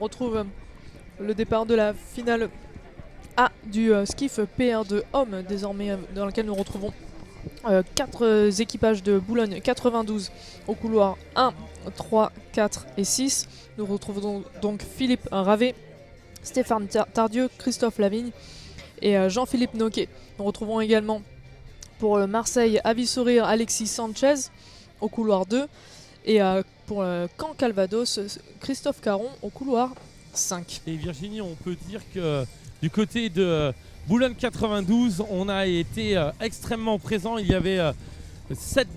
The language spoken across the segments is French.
retrouve le départ de la finale A du skiff PR2 hommes, désormais dans lequel nous retrouvons 4 équipages de Boulogne 92 au couloir 1, 3, 4 et 6. Nous retrouvons donc Philippe Ravet, Stéphane Tardieu, Christophe Lavigne et Jean-Philippe Noquet. Nous retrouvons également pour Marseille Avis-Sourire Alexis Sanchez au couloir 2 et pour Caen Calvados Christophe Caron au couloir 5. Et Virginie, on peut dire que du côté de Boulogne 92, on a été extrêmement présent. Il y avait 8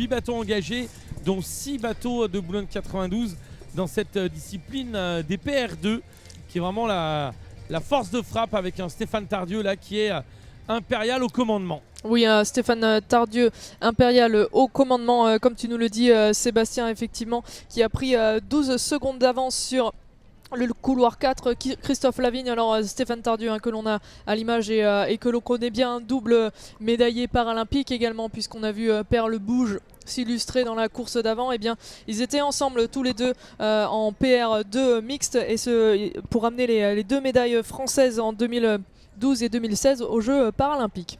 bateaux engagés, dont 6 bateaux de Boulogne 92 dans cette discipline des PR2, qui est vraiment la force de frappe avec un Stéphane Tardieu là qui est impérial au commandement. Oui, Stéphane Tardieu, impérial au commandement, comme tu nous le dis Sébastien, effectivement, qui a pris 12 secondes d'avance sur le couloir 4, Christophe Lavigne. Alors Stéphane Tardieu, que l'on a à l'image et que l'on connaît bien, double médaillé paralympique également, puisqu'on a vu Perle Bouge s'illustrer dans la course d'avant. Et bien ils étaient ensemble tous les deux en PR2 mixte et pour amener les 2 médailles françaises en 2012 et 2016 aux Jeux paralympiques.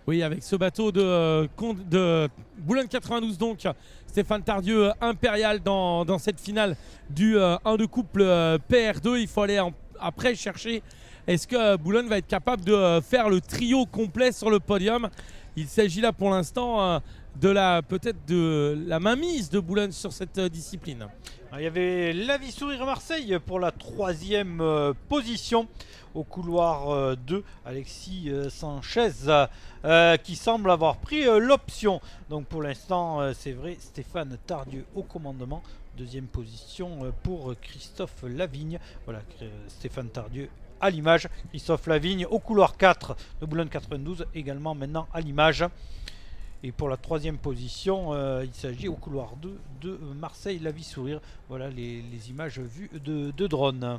Oui, avec ce bateau de Boulogne 92, donc Stéphane Tardieu impérial dans cette finale du 1 de couple PR2. Il faut aller après chercher, est-ce que Boulogne va être capable de faire le trio complet sur le podium? Il s'agit là pour l'instant peut-être de la mainmise de Boulogne sur cette discipline. Il y avait l'Avis-Sourire Marseille pour la 3e position au couloir 2, Alexis Sanchez qui semble avoir pris l'option. Donc pour l'instant c'est vrai, Stéphane Tardieu au commandement. 2e position pour Christophe Lavigne. Voilà, Stéphane Tardieu à l'image, Christophe Lavigne au couloir 4 de Boulogne 92 également maintenant à l'image. Et pour la 3e position, il s'agit au couloir 2 de Marseille l'Avis-Sourire. Voilà les images vues de drone.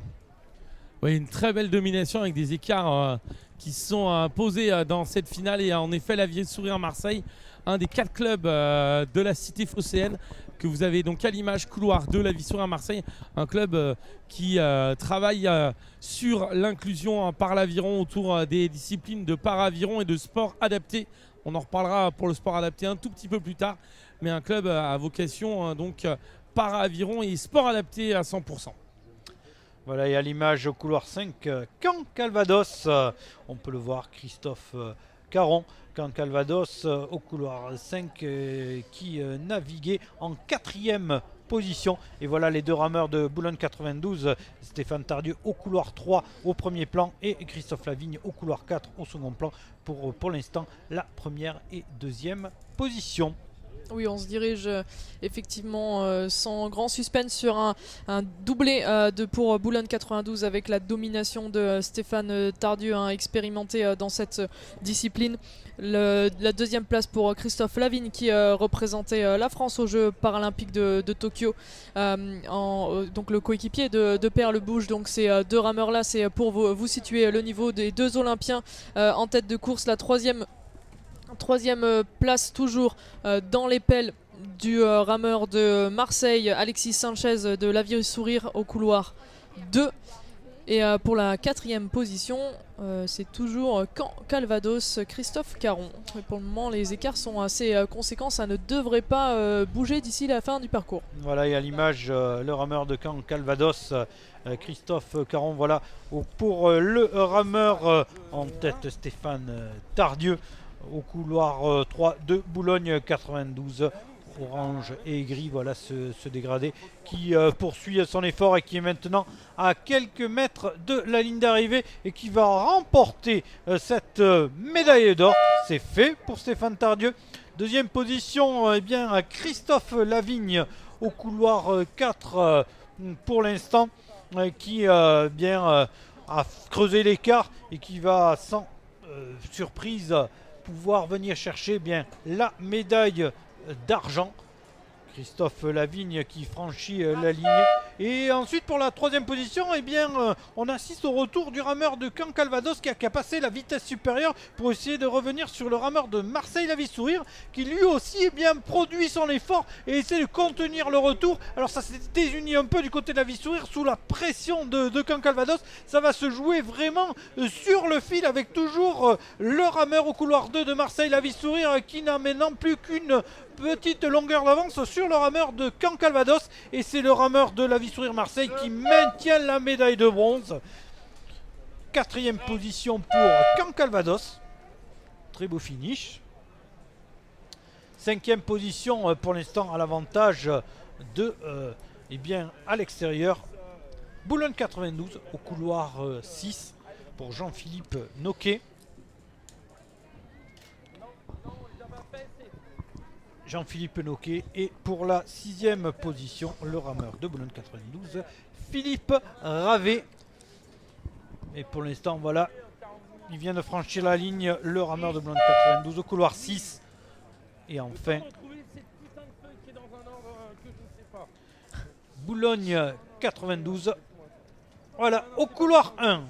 Oui, une très belle domination avec des écarts qui sont posés dans cette finale. Et en effet, l'Avis-Sourire Marseille, un des 4 clubs de la cité phocéenne que vous avez donc à l'image, couloir 2, l'Avis-Sourire Marseille, un club qui travaille sur l'inclusion par l'aviron autour des disciplines de para-aviron et de sport adapté. On en reparlera pour le sport adapté un tout petit peu plus tard, mais un club à vocation donc para-aviron et sport adapté à 100%. Voilà, et à l'image au couloir 5, Caen Calvados, on peut le voir, Christophe Caron, Caen Calvados au couloir 5 qui naviguait en 4e position. Et voilà les 2 rameurs de Boulogne 92, Stéphane Tardieu au couloir 3 au premier plan et Christophe Lavigne au couloir 4 au second plan pour l'instant la 1re et 2e position. Oui, on se dirige effectivement sans grand suspense sur un doublé pour Boulogne 92 avec la domination de Stéphane Tardieu, expérimenté dans cette discipline. La 2e place pour Christophe Lavigne qui représentait la France aux Jeux paralympiques de Tokyo, donc le coéquipier de Perle Bouge. Donc ces 2 rameurs là, c'est pour vous situer le niveau des 2 Olympiens en tête de course. La 3e place toujours dans les pelles du rameur de Marseille, Alexis Sanchez de l'Avis-Sourire au couloir 2. Et pour la 4e position, c'est toujours Caen Calvados, Christophe Caron. Mais pour le moment, les écarts sont assez conséquents. Ça ne devrait pas bouger d'ici la fin du parcours. Voilà, et à l'image, le rameur de Caen Calvados, Christophe Caron. Voilà, pour le rameur en tête, Stéphane Tardieu. Au couloir 3 de Boulogne 92, orange et gris, voilà ce dégradé qui poursuit son effort et qui est maintenant à quelques mètres de la ligne d'arrivée et qui va remporter cette médaille d'or. C'est fait pour Stéphane Tardieu. 2e position, Christophe Lavigne au couloir 4 pour l'instant, qui a creusé l'écart et qui va sans surprise pouvoir venir chercher la médaille d'argent. Christophe Lavigne qui franchit la ligne Et ensuite pour la troisième position, eh bien, on assiste au retour du rameur de Caen Calvados qui a passé la vitesse supérieure pour essayer de revenir sur le rameur de Marseille La Vie Sourire, qui lui aussi eh bien, produit son effort et essaie de contenir le retour. Alors ça s'est désuni un peu du côté de La Vie Sourire sous la pression de Caen Calvados. Ça va se jouer vraiment sur le fil avec toujours le rameur au couloir 2 de Marseille La Vie Sourire qui n'a maintenant plus qu'une petite longueur d'avance sur le rameur de Caen Calvados. Et c'est le rameur de La Vie Sourire Marseille qui maintient la médaille de bronze. Quatrième position pour Caen Calvados. Très beau finish. Cinquième position pour l'instant à l'avantage de, eh bien, à l'extérieur, Boulogne 92 au couloir 6 pour Jean-Philippe Noquet. Jean-Philippe Noquet et pour la sixième position, le rameur de Boulogne 92, Philippe Ravet. Et pour l'instant, voilà, il vient de franchir la ligne, le rameur de Boulogne 92 au couloir 6. Et enfin, Boulogne 92, voilà, au couloir 1.